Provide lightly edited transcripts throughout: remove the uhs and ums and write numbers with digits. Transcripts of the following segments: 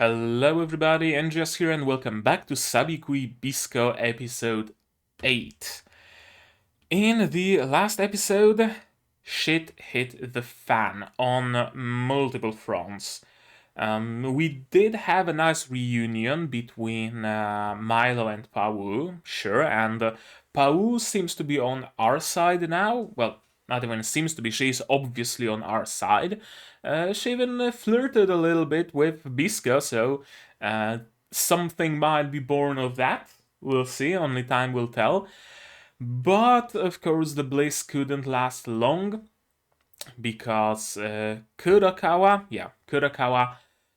Hello everybody, Andreas here and welcome back to Sabikui Bisco episode 8. In the last episode, shit hit the fan on multiple fronts. We did have a nice reunion between Milo and Pau, sure, and Pau seems to be on our side now. Well, not even seems to be, she's obviously on our side. She even flirted a little bit with Bisco, so something might be born of that. We'll see, only time will tell. But of course, the bliss couldn't last long because Kurakawa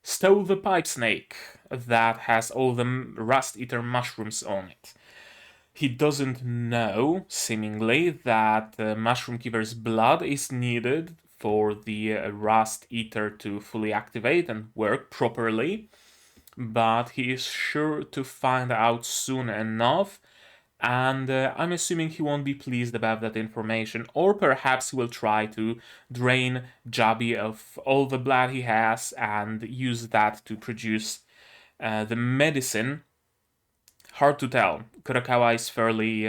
stole the pipe snake that has all the rust eater mushrooms on it. He doesn't know, seemingly, that Mushroom Keeper's blood is needed for the rust eater to fully activate and work properly, but he is sure to find out soon enough, and I'm assuming he won't be pleased about that information, or perhaps he will try to drain Jabi of all the blood he has and use that to produce the medicine. Hard to tell. Kurakawa is fairly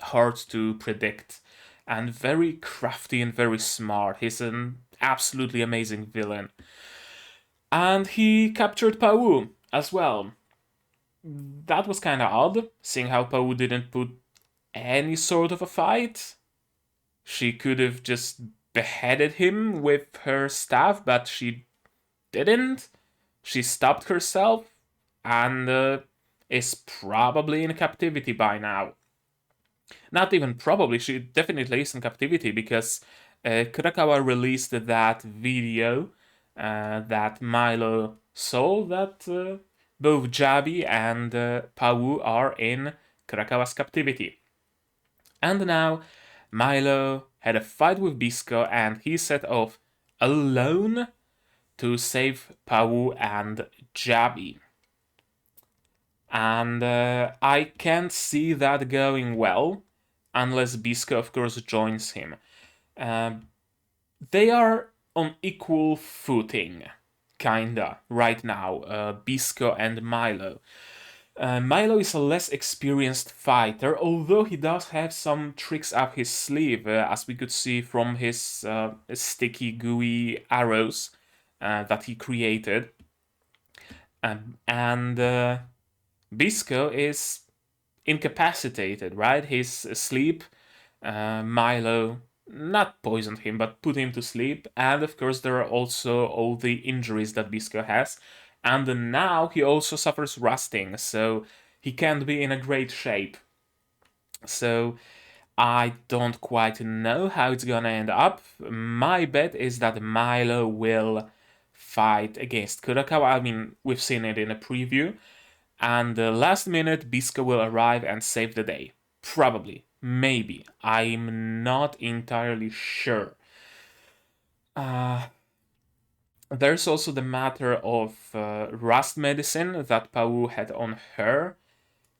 hard to predict and very crafty and very smart. He's an absolutely amazing villain. And he captured Pau as well. That was kind of odd, seeing how Pau didn't put any sort of a fight. She could have just beheaded him with her staff, but she didn't. She stopped herself and is probably in captivity by now. Not even probably, she definitely is in captivity because Kurakawa released that video that Milo saw that both Jabi and Pau are in Kurakawa's captivity. And now Milo had a fight with Bisco and he set off alone to save Pau and Jabi. And I can't see that going well, unless Bisco, of course, joins him. They are on equal footing, kinda, right now, Bisco and Milo. Milo is a less experienced fighter, although he does have some tricks up his sleeve, as we could see from his sticky, gooey arrows that he created. And Bisco is incapacitated, right? He's asleep. Milo not poisoned him, but put him to sleep. And of course, there are also all the injuries that Bisco has. And now he also suffers rusting, so he can't be in a great shape. So I don't quite know how it's gonna end up. My bet is that Milo will fight against Kurakawa. I mean, we've seen it in a preview. And last minute, Bisco will arrive and save the day. Probably. Maybe. I'm not entirely sure. There's also the matter of rust medicine that Pau had on her.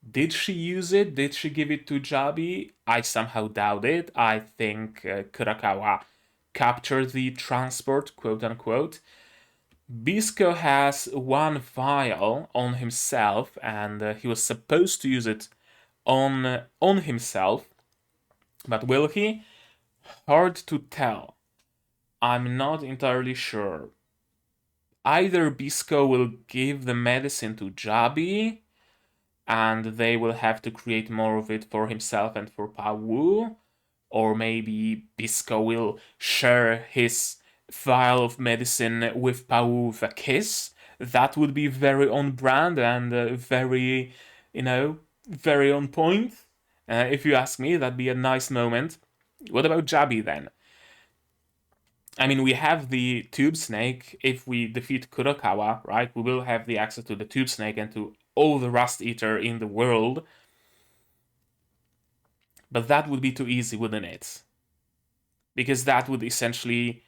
Did she use it? Did she give it to Jabi? I somehow doubt it. I think Kurakawa captured the transport, quote unquote. Bisco has one vial on himself, and he was supposed to use it on himself, but will he? Hard to tell. I'm not entirely sure. Either Bisco will give the medicine to Jabi, and they will have to create more of it for himself and for Pau, or maybe Bisco will share his vial of medicine with Pau with a kiss. That would be very on brand and very, very on point. If you ask me, that'd be a nice moment. What about Jabi then? I mean, we have the tube snake. If we defeat Kurakawa, right, we will have the access to the tube snake and to all the rust eater in the world. But that would be too easy, wouldn't it? Because that would essentially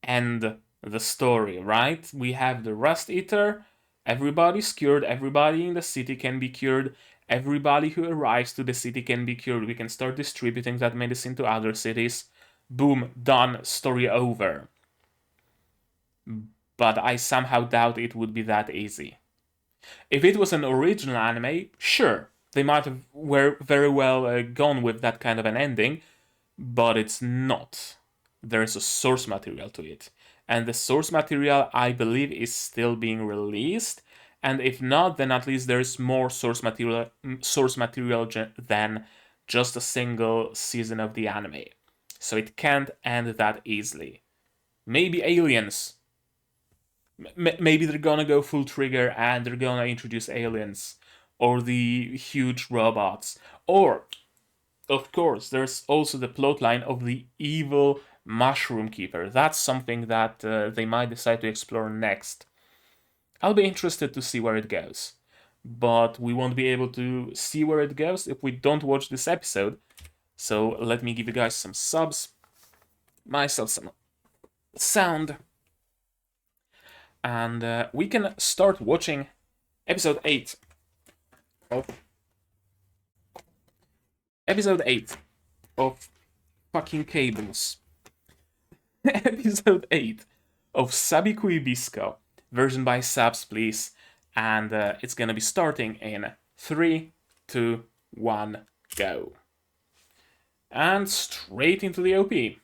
end the story, right? We have the rust eater, everybody's cured, everybody in the city can be cured, everybody who arrives to the city can be cured. We can start distributing that medicine to other cities. Boom, done, story over. but I somehow doubt it would be that easy. If it was an original anime, sure, they might have were very well gone with that kind of an ending, but it's not. There's a source material to it, and the source material, I believe, is still being released. And if not, then at least there's more source material than just a single season of the anime. So it can't end that easily. Maybe aliens. Maybe they're gonna go full trigger and they're gonna introduce aliens or the huge robots. Or, of course, there's also the plotline of the evil mushroom keeper. That's something that they might decide to explore next. I'll be interested to see where it goes. But we won't be able to see where it goes if we don't watch this episode. So let me give you guys some subs, myself some sound, and we can start watching episode 8 of episode 8 of fucking cables. Episode 8 of Sabikui Bisco, version by Sabs, please. And it's gonna be starting in 3, 2, 1, go. And straight into the OP.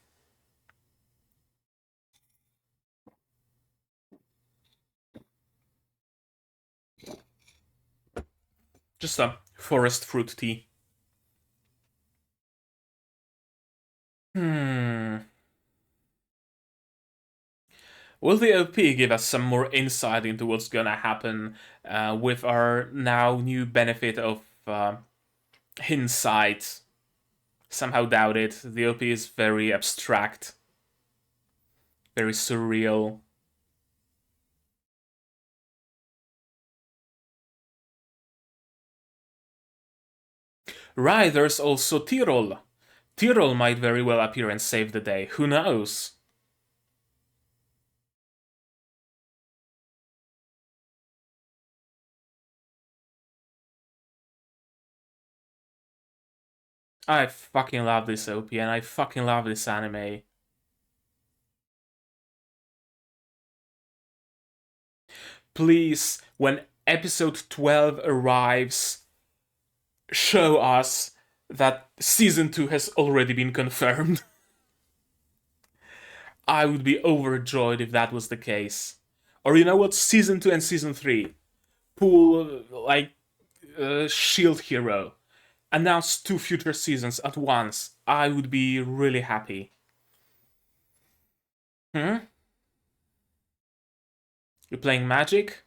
Just a forest fruit tea. Will the OP give us some more insight into what's gonna happen with our now new benefit of hindsight? Somehow doubt it. The OP is very abstract, very surreal. Right, there's also Tyrol. Tyrol might very well appear and save the day. Who knows? I fucking love this OP and I fucking love this anime. Please, when episode 12 arrives, show us that season 2 has already been confirmed. I would be overjoyed if that was the case. Or you know what? Season 2 and season 3. Pull, like, Shield Hero. Announce 2 future seasons at once. I would be really happy. Hmm? You playing Magic?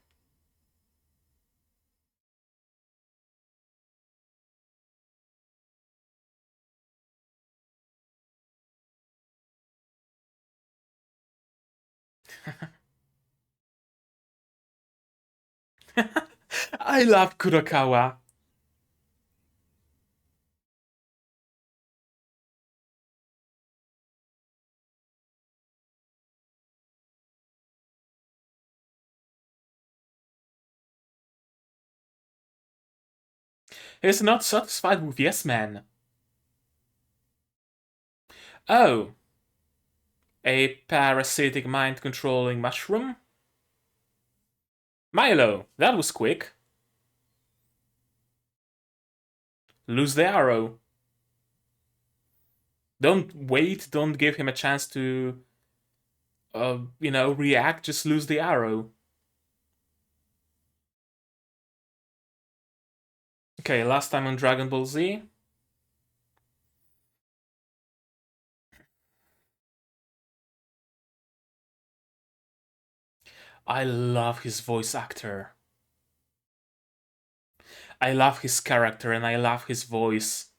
I love Kurokawa. He's not satisfied with Yes Man. Oh, a parasitic mind controlling mushroom? Milo, that was quick. Lose the arrow. Don't wait, don't give him a chance to, react, just lose the arrow. Okay, last time on Dragon Ball Z. I love his voice actor. I love his character and I love his voice.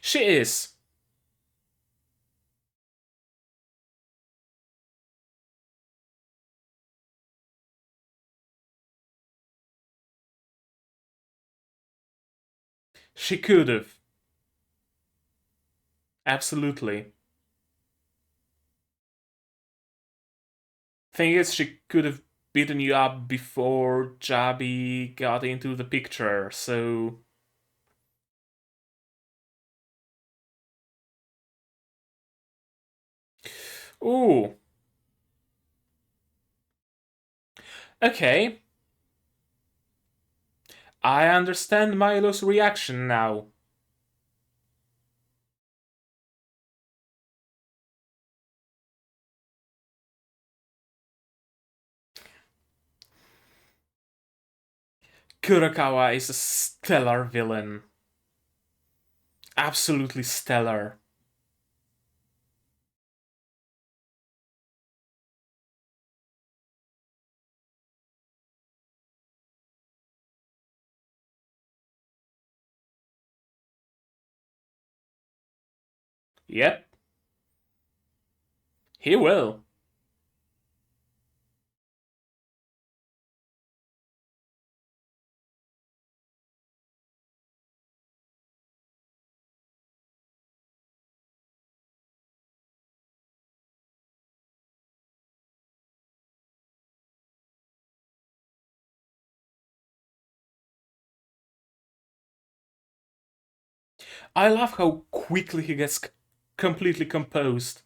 She is. She could have. Absolutely. Thing is, she could have beaten you up before Jabi got into the picture, so. Ooh. Okay, I understand Milo's reaction now. Kurokawa is a stellar villain. Absolutely stellar. Yep, he will. I love how quickly he gets completely composed.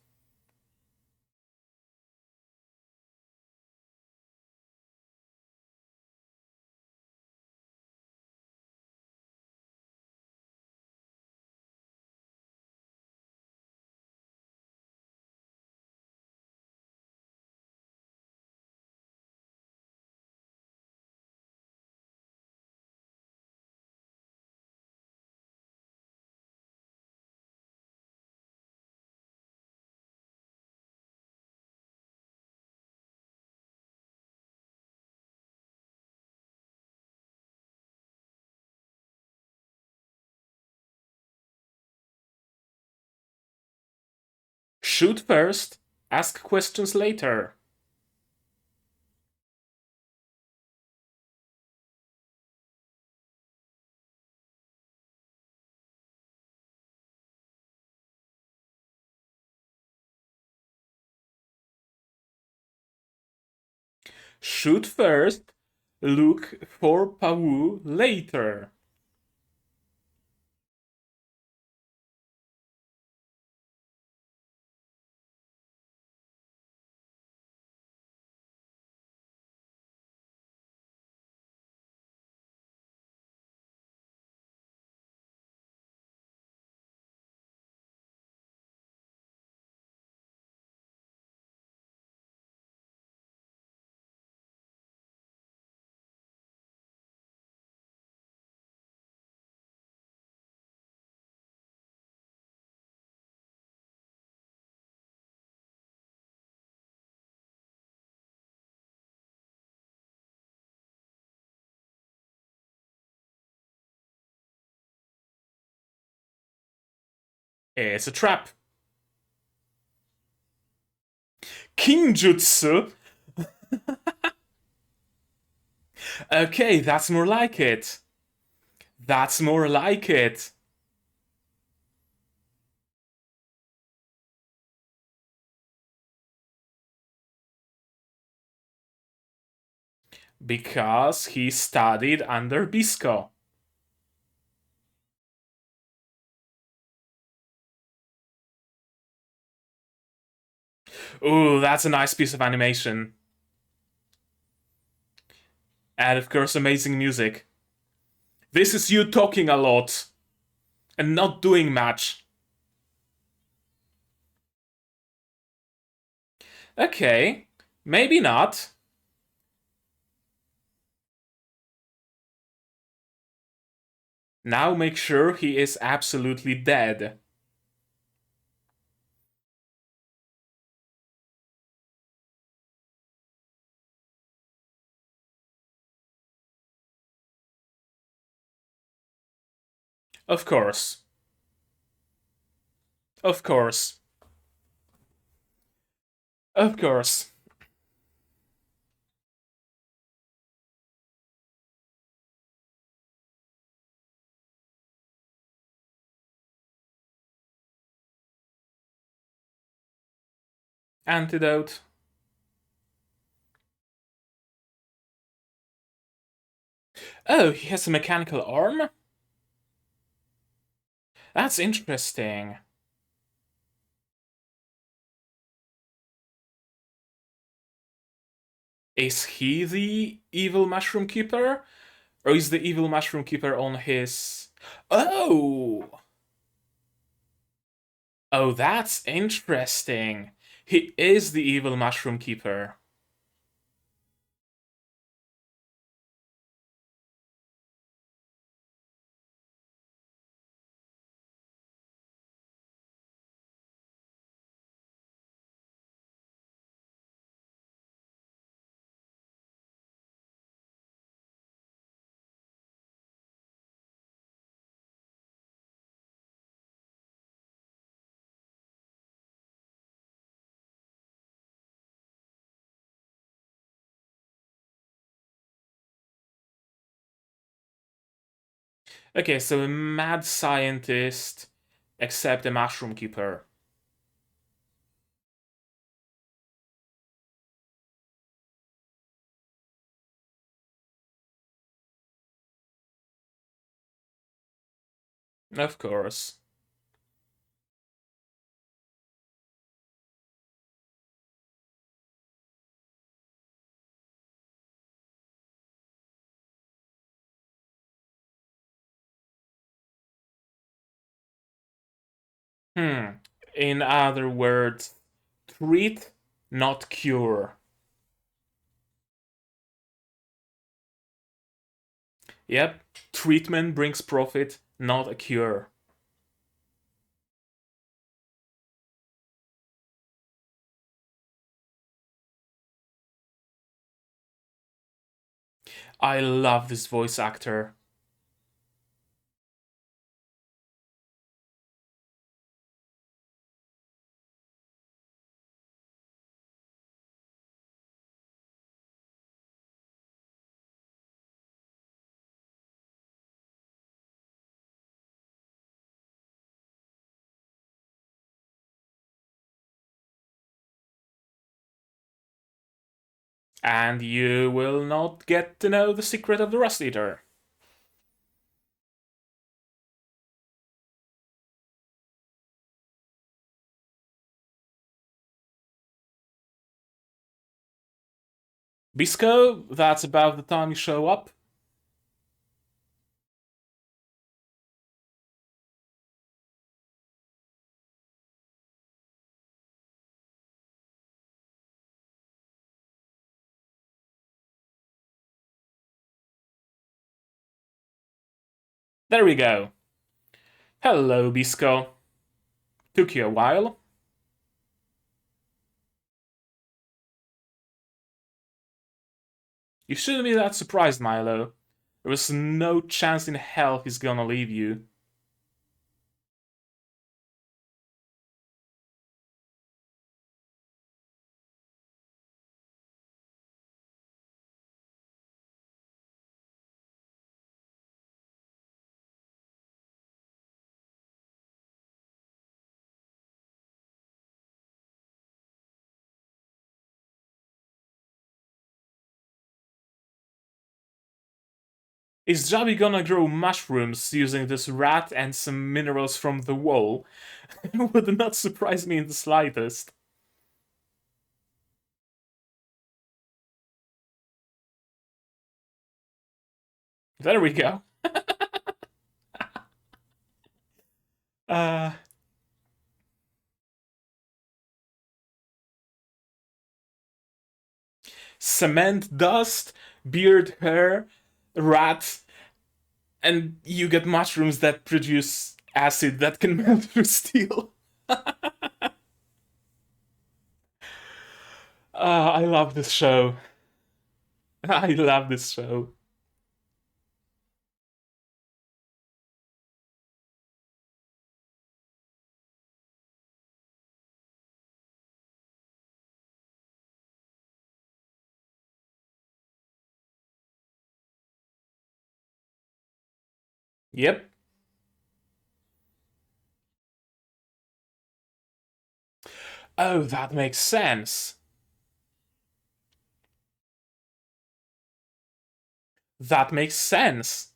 Shoot first, ask questions later. Shoot first, look for Pawu later. It's a trap. Kinjutsu? Okay, that's more like it. That's more like it. Because he studied under Bisco. Ooh, that's a nice piece of animation. And of course, amazing music. This is you talking a lot and not doing much. Okay, maybe not. Now make sure he is absolutely dead. Of course. Of course. Of course. Antidote. Oh, he has a mechanical arm? That's interesting. Is he the evil mushroom keeper? Or is the evil mushroom keeper on his... Oh! Oh, that's interesting. He is the evil mushroom keeper. Okay, so a mad scientist, except a mushroom keeper. Of course. Hmm. In other words, treat, not cure. Yep, treatment brings profit, not a cure. I love this voice actor. And you will not get to know the secret of the Rust Eater. Bisco, that's about the time you show up. There we go. Hello, Bisco. Took you a while. You shouldn't be that surprised, Milo. There was no chance in hell he's gonna leave you. Is Javi gonna grow mushrooms using this rat and some minerals from the wall? It would not surprise me in the slightest. There we go. Uh, Cement, dust, beard, hair, rat, and you get mushrooms that produce acid that can melt through steel. I love this show. I love this show. Yep. Oh, that makes sense. That makes sense.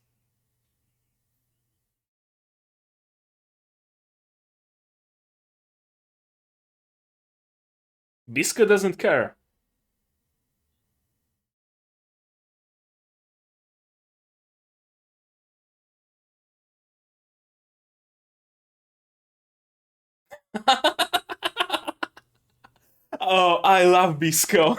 Bisco doesn't care. Oh, I love Bisco.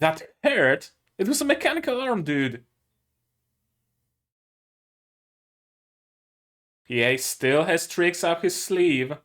That hurt? It was a mechanical arm, dude. He still has tricks up his sleeve.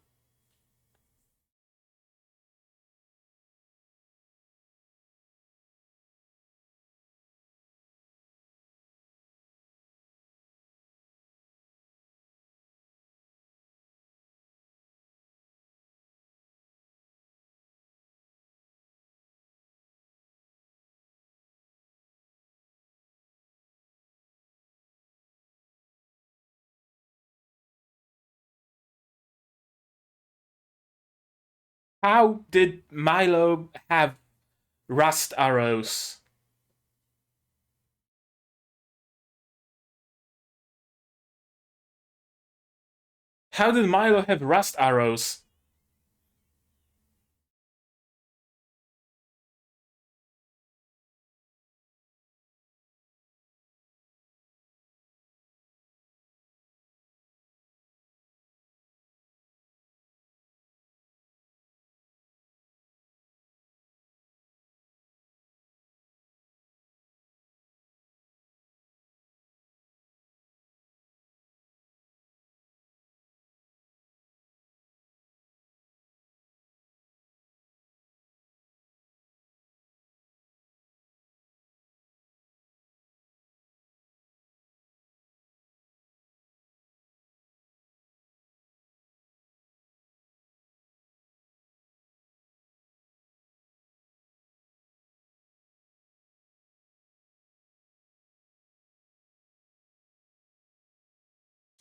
How did Milo have rust arrows? How did Milo have rust arrows?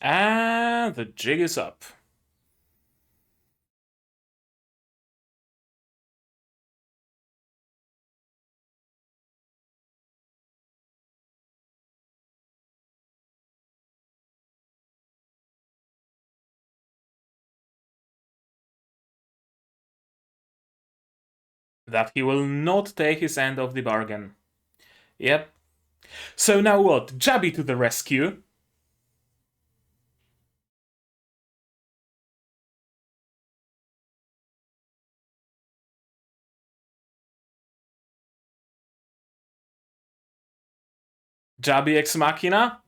And the jig is up. That he will not take his end of the bargain. Yep. So now what? Jabby to the rescue. Jabby ex machina.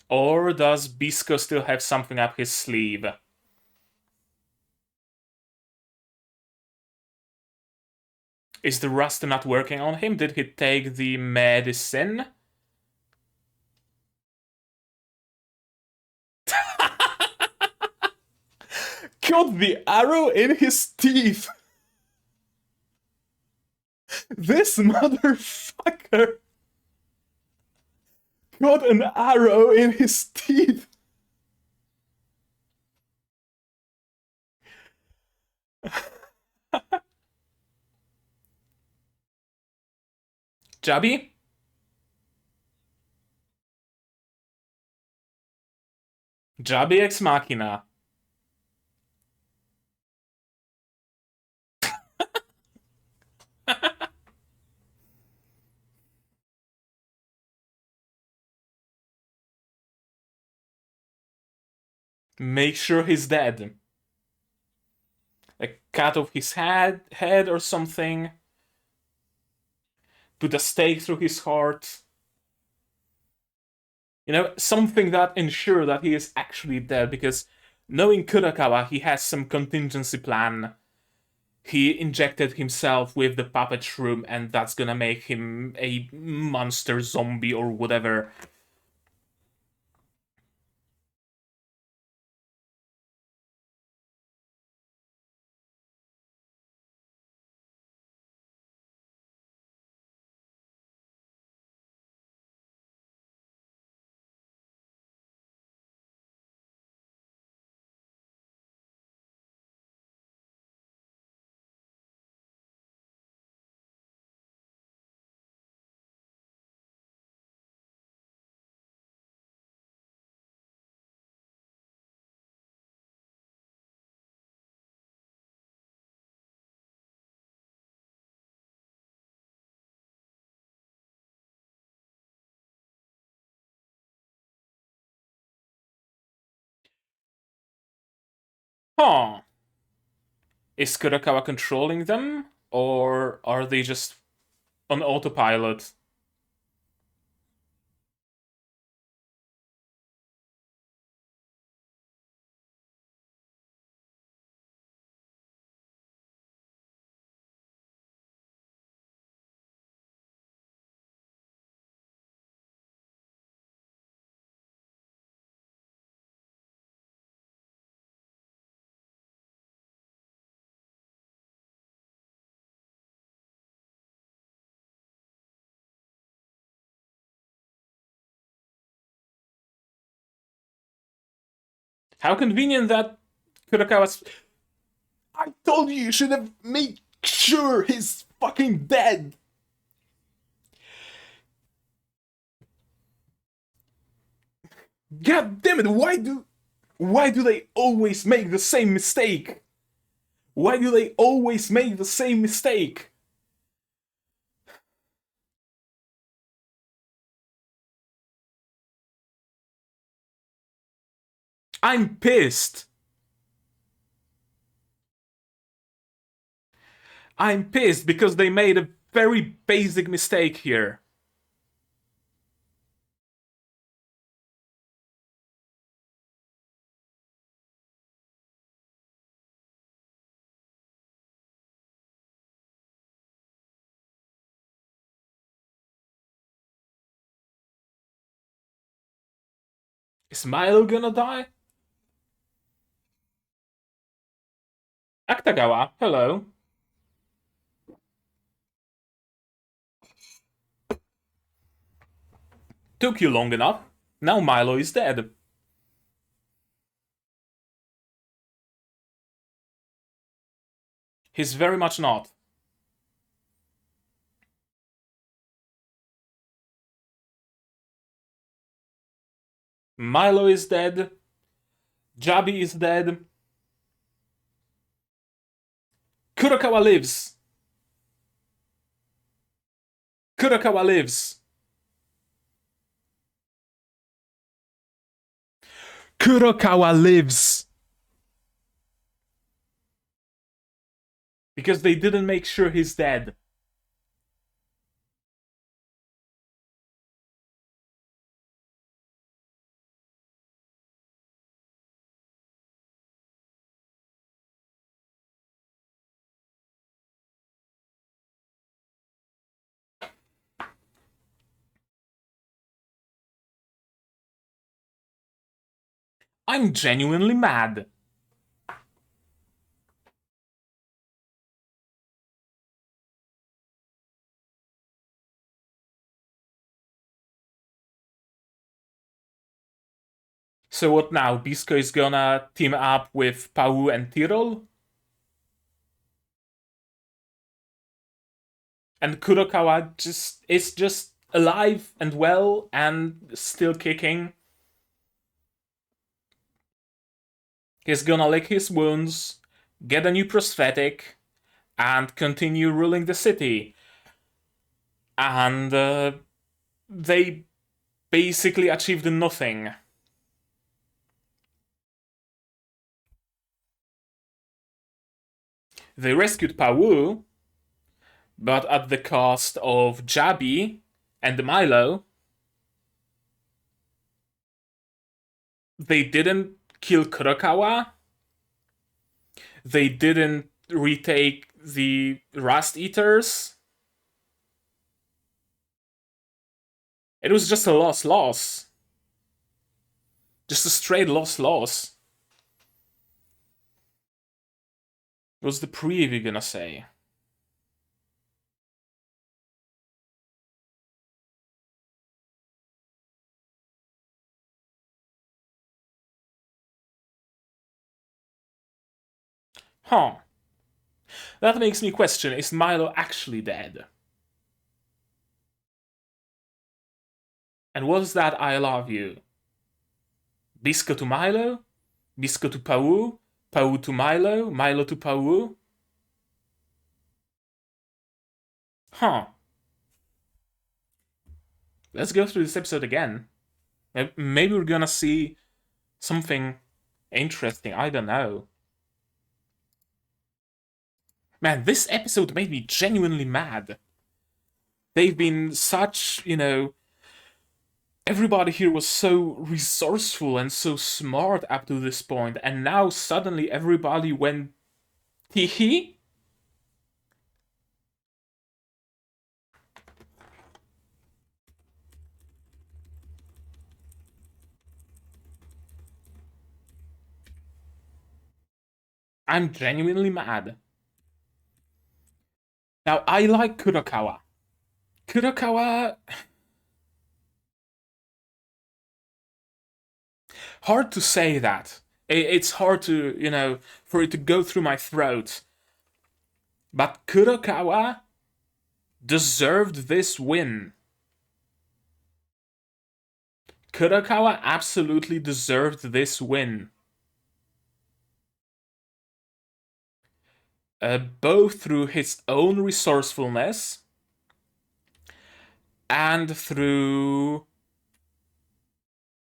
Or does Bisco still have something up his sleeve? Is the rust not working on him? Did he take the medicine? Got the arrow in his teeth! This motherfucker got an arrow in his teeth! Jabby? Jabby ex machina. Make sure he's dead. Like, cut off his head or something. Put a stake through his heart. You know, something that ensure that he is actually dead, because knowing Kudakawa, he has some contingency plan. He injected himself with the puppet shroom, and that's gonna make him a monster zombie or whatever. Huh. Is Kurakawa controlling them? Or are they just on autopilot? How convenient that Kurakawa's. I told you should have made sure he's fucking dead! God damn it, why do they always make the same mistake? Why do they always make the same mistake? I'm pissed. I'm pissed because they made a very basic mistake here. Is Milo gonna die? Akutagawa, hello. Took you long enough. Now Milo is dead. He's very much not. Milo is dead. Jabi is dead. Kurakawa lives. Kurakawa lives. Kurakawa lives. Because they didn't make sure he's dead. I'm genuinely mad. So what now? Bisco is gonna team up with Pau and Tyrol? And Kurokawa is just alive and well and still kicking. He's gonna lick his wounds, get a new prosthetic, and continue ruling the city. And they basically achieved nothing. They rescued Pau, but at the cost of Jabi and Milo. They didn't kill Kurokawa. They didn't retake the Rust Eaters. It was just a loss. Just a straight loss. What's the preview gonna say? Huh. That makes me question, is Milo actually dead? And was that I love you? Bisco to Milo? Bisco to Pau? Pau to Milo? Milo to Pau? Huh. Let's go through this episode again. Maybe we're gonna see something interesting, I don't know. Man, this episode made me genuinely mad. They've been such, everybody here was so resourceful and so smart up to this point, and now suddenly everybody went hee hee? I'm genuinely mad. Now, I like Kurakawa. Kurakawa. Hard to say that. It's hard to, for it to go through my throat. But Kurakawa deserved this win. Kurakawa absolutely deserved this win. Both through his own resourcefulness and through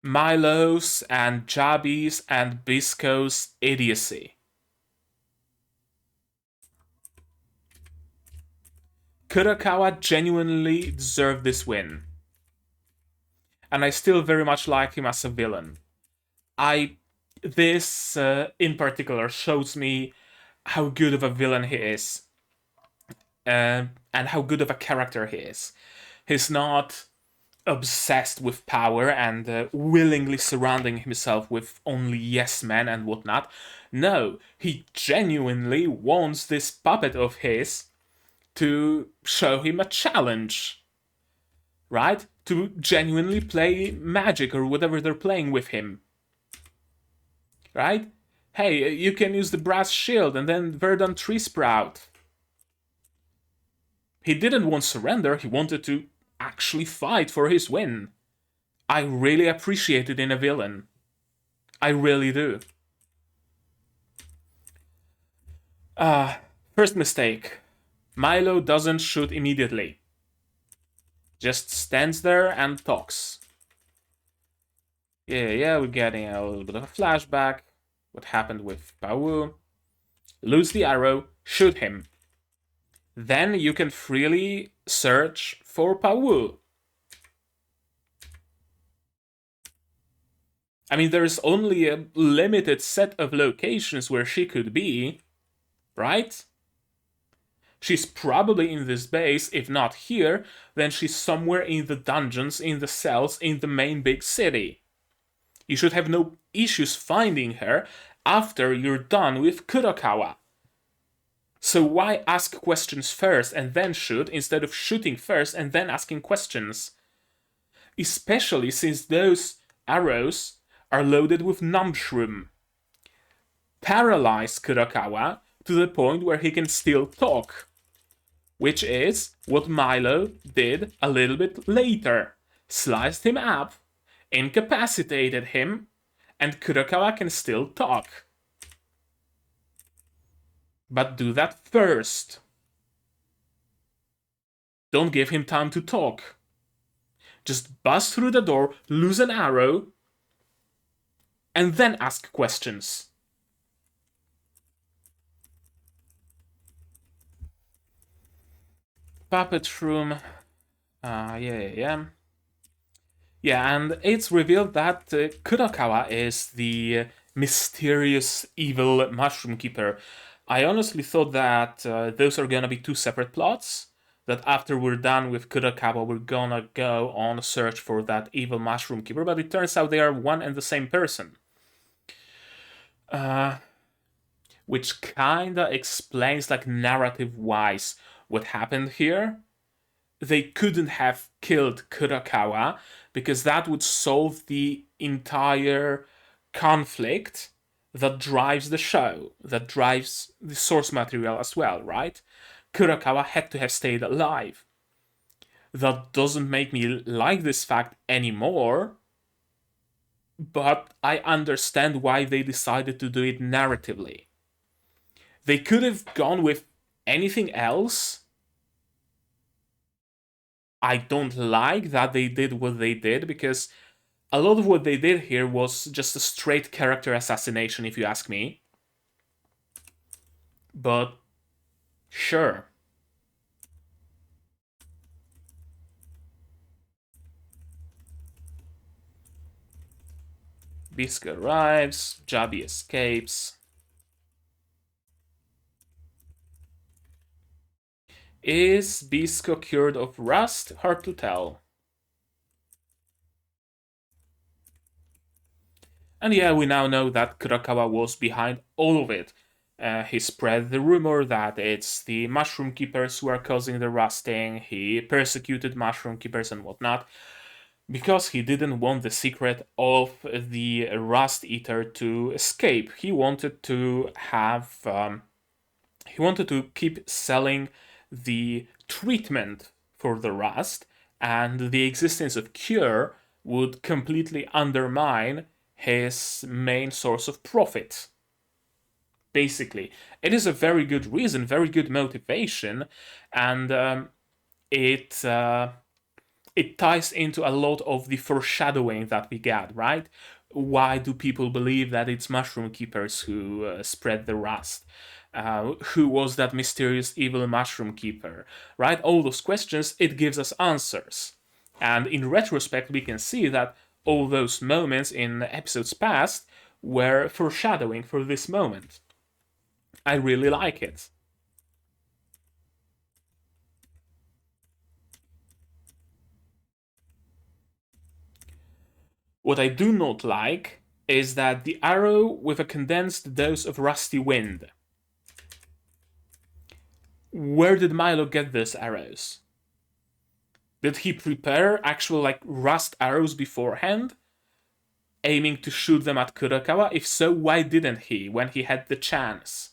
Milo's and Jabi's and Bisco's idiocy. Kurakawa genuinely deserved this win. And I still very much like him as a villain. This in particular shows me how good of a villain he is. And how good of a character he is. He's not obsessed with power and willingly surrounding himself with only yes men and whatnot. No, he genuinely wants this puppet of his to show him a challenge, right? To genuinely play magic or whatever they're playing with him, right? Hey, you can use the brass shield and then verdant tree sprout. He didn't want surrender, he wanted to actually fight for his win. I really appreciate it in a villain. I really do. First mistake. Milo doesn't shoot immediately. Just stands there and talks. Yeah, we're getting a little bit of a flashback. What happened with Pawu. Lose the arrow, shoot him. Then you can freely search for Pawu. I mean, there's only a limited set of locations where she could be, right? She's probably in this base. If not here, then she's somewhere in the dungeons, in the cells, in the main big city. You should have no issues finding her after you're done with Kurakawa. So why ask questions first and then shoot, instead of shooting first and then asking questions? Especially since those arrows are loaded with numbshroom. Paralyze Kurakawa to the point where he can still talk. Which is what Milo did a little bit later. Sliced him up, incapacitated him, and Kurakawa can still talk. But do that first. Don't give him time to talk. Just bust through the door, lose an arrow, and then ask questions. Puppet room. Yeah, and it's revealed that Kurakawa is the mysterious evil mushroom keeper. I honestly thought that those are gonna be two separate plots. That after we're done with Kurakawa, we're gonna go on a search for that evil mushroom keeper, but it turns out they are one and the same person. Which kinda explains, like, narrative-wise, what happened here. They couldn't have killed Kurakawa because that would solve the entire conflict that drives the show, that drives the source material as well, right? Kurakawa had to have stayed alive. That doesn't make me like this fact anymore, but I understand why they decided to do it narratively. They could have gone with anything else. I don't like that they did what they did, because a lot of what they did here was just a straight character assassination, if you ask me. But Sure. Bisco arrives, Jabi escapes. Is Bisco cured of rust? Hard to tell. And yeah, we now know that Kurakawa was behind all of it. He spread the rumor that it's the mushroom keepers who are causing the rusting. He persecuted mushroom keepers and whatnot because he didn't want the secret of the rust eater to escape. He wanted to have. He wanted to keep selling the treatment for the rust, and the existence of cure would completely undermine his main source of profit. Basically, it is a very good reason, very good motivation, and it ties into a lot of the foreshadowing that we get, right? Why do people believe that it's mushroom keepers who spread the rust? Who was that mysterious evil mushroom keeper? Right? All those questions, it gives us answers. And in retrospect, we can see that all those moments in episodes past were foreshadowing for this moment. I really like it. What I do not like is that the arrow with a condensed dose of rusty wind. Where did Milo get those arrows? Did he prepare actual like rust arrows beforehand, aiming to shoot them at Kurakawa? If so, why didn't he when he had the chance?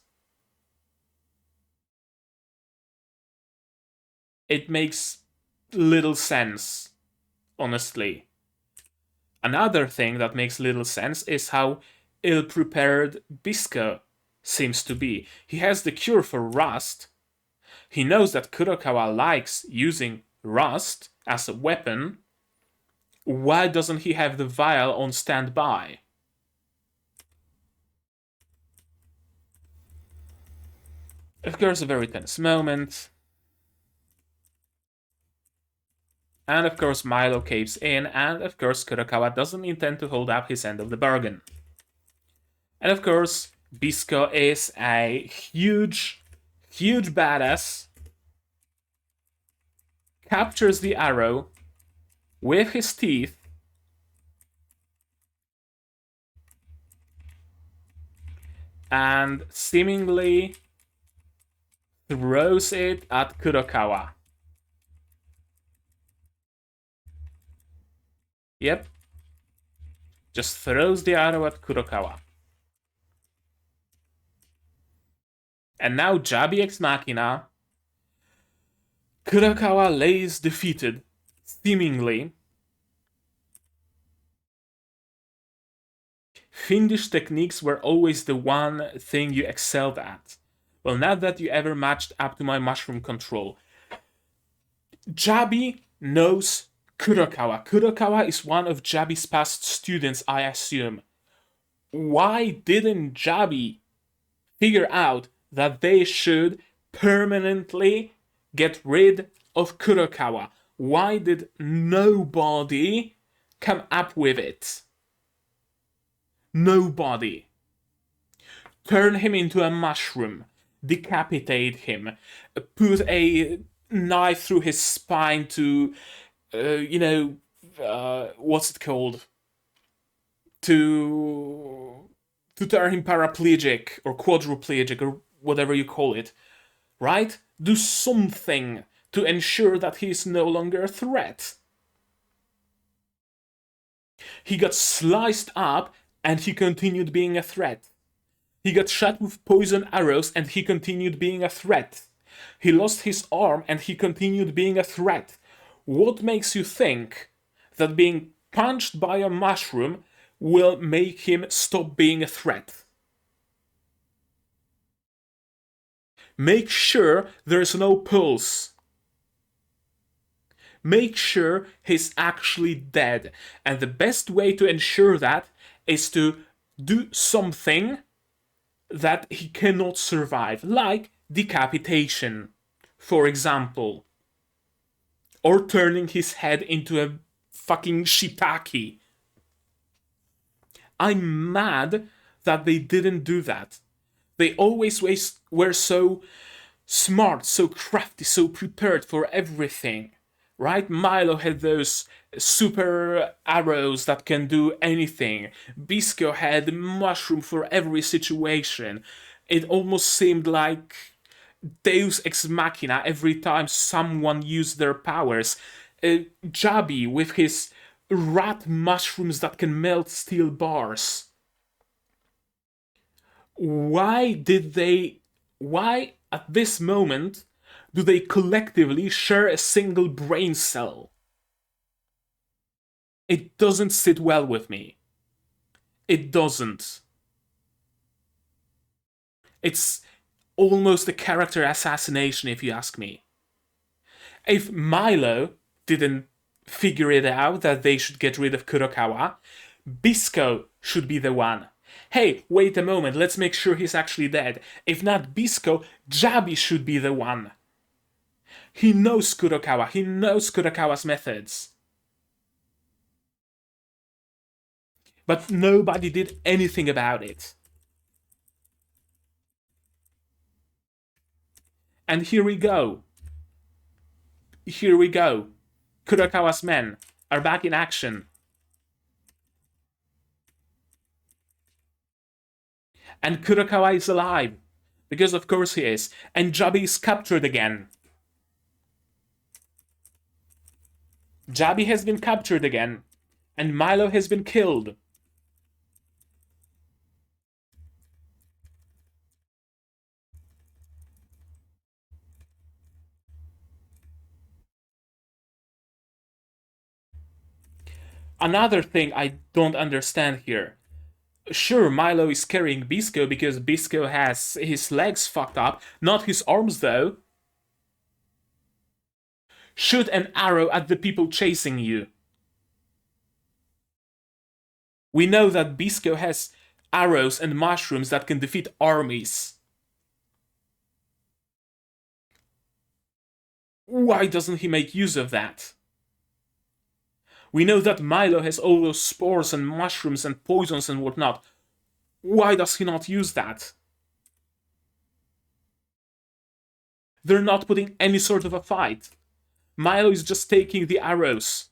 It makes little sense, honestly. Another thing that makes little sense is how ill-prepared Bisco seems to be. He has the cure for rust. He knows that Kurakawa likes using rust as a weapon. Why doesn't he have the vial on standby? Of course, a very tense moment. And of course, Milo caves in, and of course, Kurakawa doesn't intend to hold up his end of the bargain. And of course, Bisco is a huge badass, captures the arrow with his teeth, and seemingly throws it at Kurakawa. Yep. Just throws the arrow at Kurakawa. And now Jabi ex machina. Kurakawa lays defeated, seemingly. Fiendish techniques were always the one thing you excelled at. Well, not that you ever matched up to my mushroom control. Jabi knows Kurakawa. Kurakawa is one of Jabi's past students, I assume. Why didn't Jabi figure out that they should permanently get rid of Kurakawa? Why did nobody come up with it? Nobody. Turn him into a mushroom, decapitate him, put a knife through his spine to, what's it called? To turn him paraplegic or quadriplegic or whatever you call it, right? Do something to ensure that he is no longer a threat. He got sliced up and he continued being a threat. He got shot with poison arrows and he continued being a threat. He lost his arm and he continued being a threat. What makes you think that being punched by a mushroom will make him stop being a threat? Make sure there's no pulse. Make sure he's actually dead. And the best way to ensure that is to do something that he cannot survive, like decapitation, for example, or turning his head into a fucking shiitake. I'm mad that they didn't do that. They always were so smart, so crafty, so prepared for everything. Right? Milo had those super arrows that can do anything. Bisco had mushroom for every situation. It almost seemed like Deus ex machina every time someone used their powers. Jabi with his rat mushrooms that can melt steel bars. Why did they. Why at this moment do they collectively share a single brain cell? It doesn't sit well with me. It doesn't. It's almost a character assassination, if you ask me. If Milo didn't figure it out that they should get rid of Kurokawa, Bisco should be the one. Hey, wait a moment, let's make sure he's actually dead. If not Bisco, Jabi should be the one. He knows Kurokawa, he knows Kurokawa's methods. But nobody did anything about it. And here we go. Here we go. Kurokawa's men are back in action. And Kurokawa is alive. Because of course he is. And Jabi is captured again. Jabi has been captured again. And Milo has been killed. Another thing I don't understand here. Sure, Milo is carrying Bisco because Bisco has his legs fucked up, not his arms though. Shoot an arrow at the people chasing you. We know that Bisco has arrows and mushrooms that can defeat armies. Why doesn't he make use of that? We know that Milo has all those spores and mushrooms and poisons and whatnot. Why does he not use that? They're not putting any sort of a fight. Milo is just taking the arrows.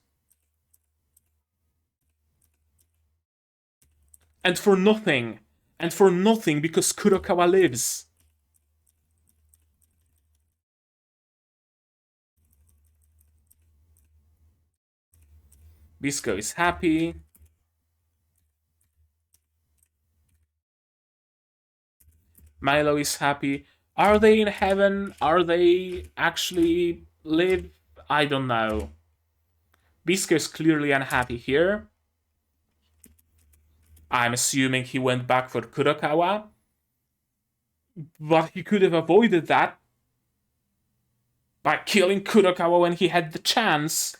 And for nothing. And for nothing because Kurokawa lives. Bisco is happy. Milo is happy. Are they in heaven? Are they actually live? I don't know. Bisco is clearly unhappy here. I'm assuming he went back for Kurokawa. But he could have avoided that by killing Kurokawa when he had the chance.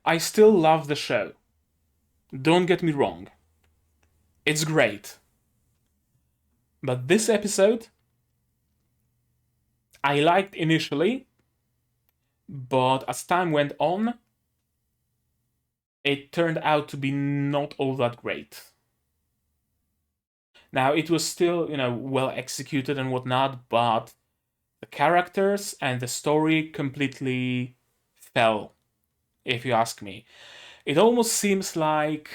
I still love the show. Don't get me wrong. It's great. But this episode, I liked initially, but as time went on, it turned out to be not all that great. Now, it was still, well executed and whatnot, but the characters and the story completely fell, if you ask me. It almost seems like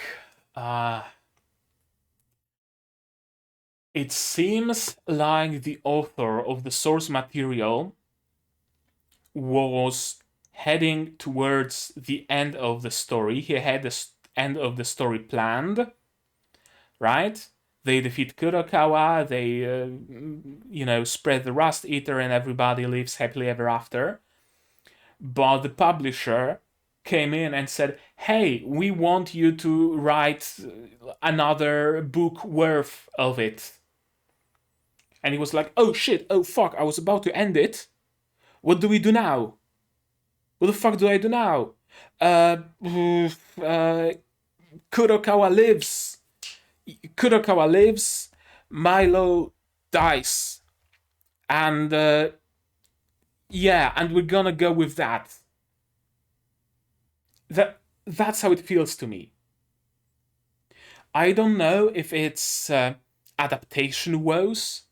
it seems like the author of the source material was heading towards the end of the story. He had the end of the story planned, right? They defeat Kurokawa, they, spread the Rust Eater, and everybody lives happily ever after. But the publisher came in and said, "Hey, we want you to write another book worth of it." And he was like, "Oh shit, oh fuck, I was about to end it. What do we do now? What the fuck do I do now? Uh, uh, Kurokawa lives. Kurokawa lives. Milo dies. And yeah, and we're gonna go with that. That's how it feels to me. I don't know if it's adaptation woes,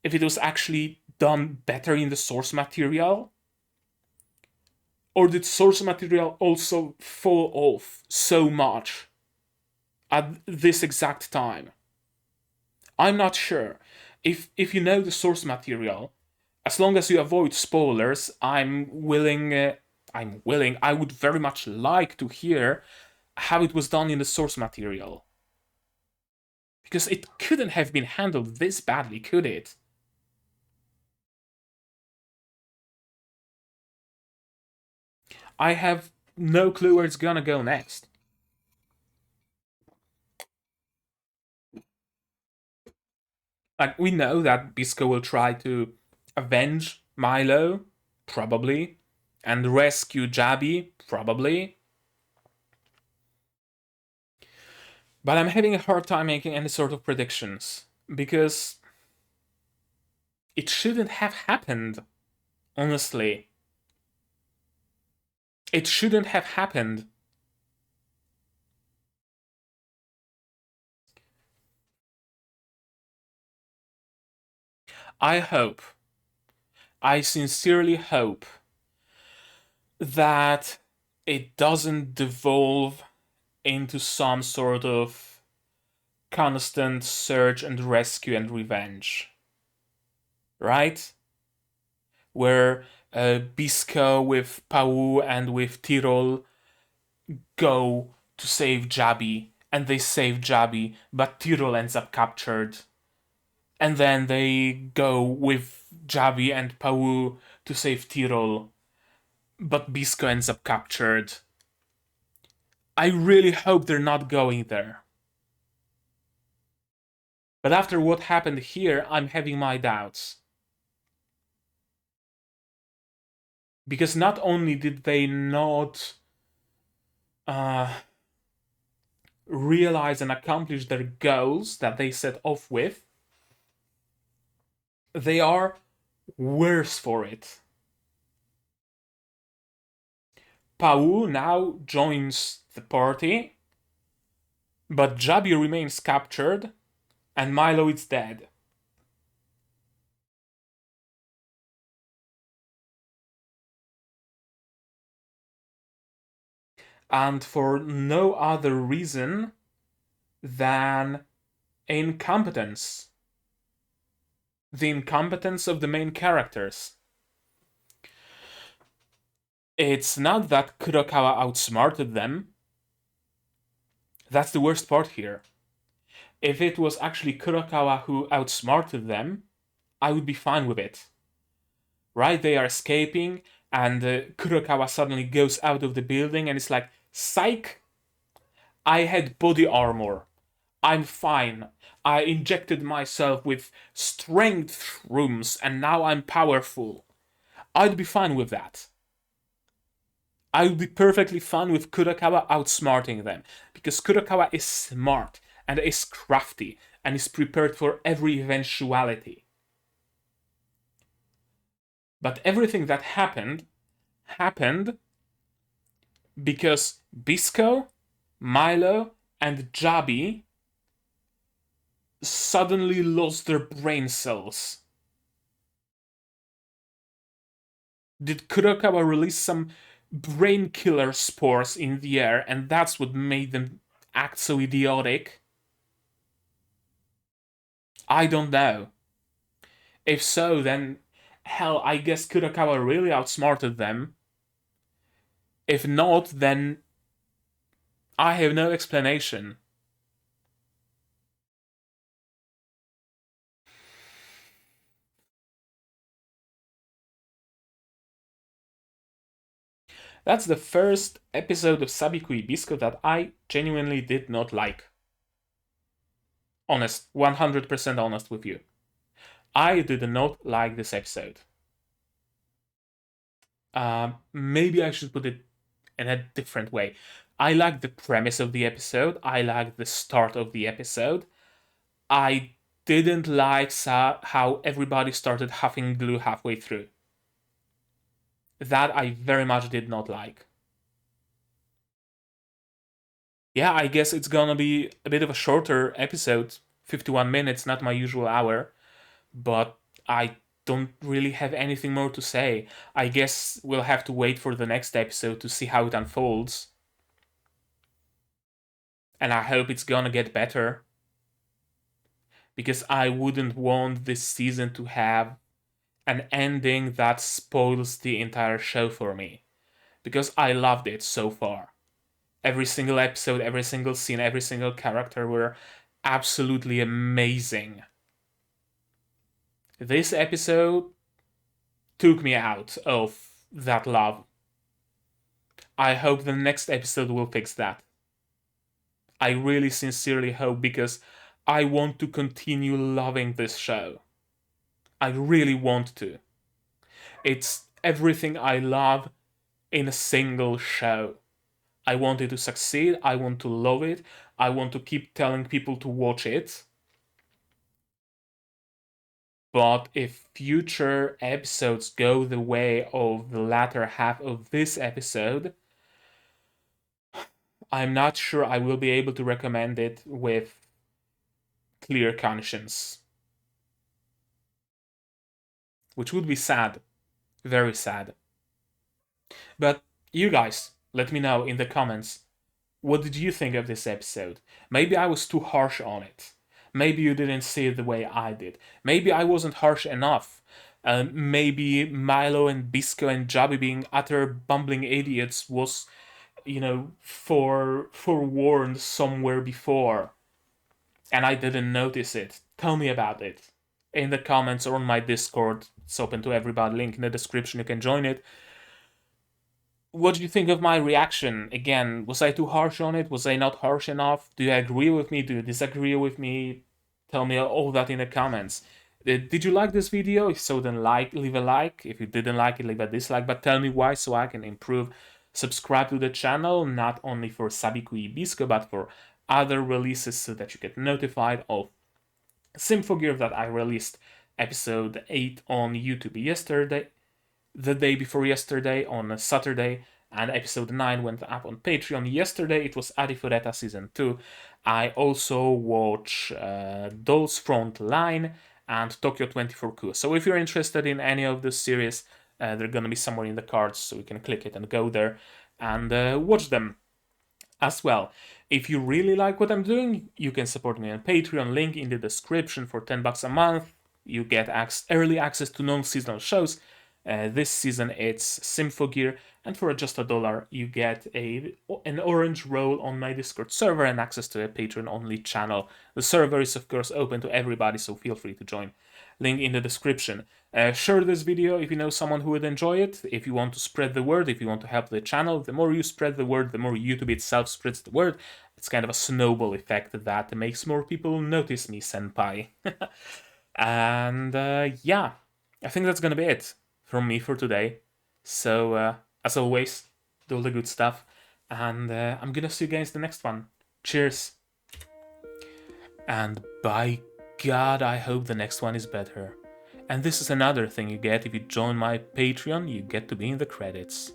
if it was actually done better in the source material, or did source material also fall off so much at this exact time? I'm not sure. If you know the source material, as long as you avoid spoilers, I'm willing. I would very much like to hear how it was done in the source material, because it couldn't have been handled this badly, could it? I have no clue where it's gonna go next. Like, we know that Bisco will try to avenge Milo, probably, and rescue Jabi, probably. But I'm having a hard time making any sort of predictions, because it shouldn't have happened, honestly. It shouldn't have happened. I hope, I sincerely hope that it doesn't devolve into some sort of constant search and rescue and revenge. Right? Where Bisco with Pau and with Tyrol go to save Jabi, and they save Jabi, but Tyrol ends up captured. And then they go with Jabi and Pau to save Tyrol, but Bisco ends up captured. I really hope they're not going there. But after what happened here, I'm having my doubts. Because not only did they not uh, realize and accomplish their goals that they set off with, they are worse for it. Pau now joins the party, but Jabi remains captured, and Milo is dead. And for no other reason than incompetence. The incompetence of the main characters. It's not that Kurokawa outsmarted them. That's the worst part here. If it was actually Kurokawa who outsmarted them, I would be fine with it. Right? They are escaping, and Kurokawa suddenly goes out of the building and it's like, psych! I had body armor. I'm fine. I injected myself with strength rooms and now I'm powerful. I'd be fine with that. I would be perfectly fine with Kurokawa outsmarting them, because Kurokawa is smart and is crafty and is prepared for every eventuality. But everything that happened because Bisco, Milo, and Jabi suddenly lost their brain cells. Did Kurokawa release some brain killer spores in the air, and that's what made them act so idiotic? I don't know. If so, then hell, I guess Kurokawa really outsmarted them. If not, then I have no explanation. That's the first episode of Sabikui Bisco that I genuinely did not like. Honest, 100% honest with you. I did not like this episode. Maybe I should put it in a different way. I like the premise of the episode. I like the start of the episode. I didn't like how everybody started huffing glue halfway through. That I very much did not like. Yeah, I guess it's gonna be a bit of a shorter episode, 51 minutes, not my usual hour, but I don't really have anything more to say. I guess we'll have to wait for the next episode to see how it unfolds. And I hope it's gonna get better. Because I wouldn't want this season to have an ending that spoils the entire show for me. Because I loved it so far. Every single episode, every single scene, every single character were absolutely amazing. This episode took me out of that love. I hope the next episode will fix that. I really sincerely hope, because I want to continue loving this show. I really want to. It's everything I love in a single show. I want it to succeed, I want to love it, I want to keep telling people to watch it. But if future episodes go the way of the latter half of this episode, I'm not sure I will be able to recommend it with clear conscience. Which would be sad. Very sad. But you guys, let me know in the comments, what did you think of this episode? Maybe I was too harsh on it. Maybe you didn't see it the way I did. Maybe I wasn't harsh enough. Maybe Milo and Bisco and Jabi being utter bumbling idiots was, forewarned somewhere before, and I didn't notice it. Tell me about it in the comments or on my Discord. It's open to everybody. Link in the description. You can join it. What do you think of my reaction? Again, was I too harsh on it? Was I not harsh enough? Do you agree with me? Do you disagree with me? Tell me all that in the comments. Did you like this video? If so, then leave a like. If you didn't like it, leave a dislike. But tell me why, so I can improve. Subscribe to the channel, not only for Sabikui Bisco, but for other releases, so that you get notified of Symphogear that I released episode 8 on YouTube yesterday, the day before yesterday, on a Saturday, and episode 9 went up on Patreon yesterday. It was Arifureta season 2. I also watch Dolls Front Line and Tokyo 24Ku. So if you're interested in any of this series, they're gonna be somewhere in the cards, so you can click it and go there and watch them as well. If you really like what I'm doing, you can support me on Patreon, link in the description. For $10 a month. You get early access to non-seasonal shows. This season it's Symphogear, and for just $1 you get an orange role on my Discord server and access to a Patreon-only channel. The server is of course open to everybody, so feel free to join. Link in the description. Share this video if you know someone who would enjoy it. If you want to spread the word, if you want to help the channel, the more you spread the word, the more YouTube itself spreads the word. It's kind of a snowball effect that makes more people notice me, senpai. And yeah, I think that's gonna be it from me for today. So as always, do all the good stuff, and I'm gonna see you guys in the next one. Cheers, and by God, I hope the next one is better. And this is another thing you get if you join my Patreon, you get to be in the credits.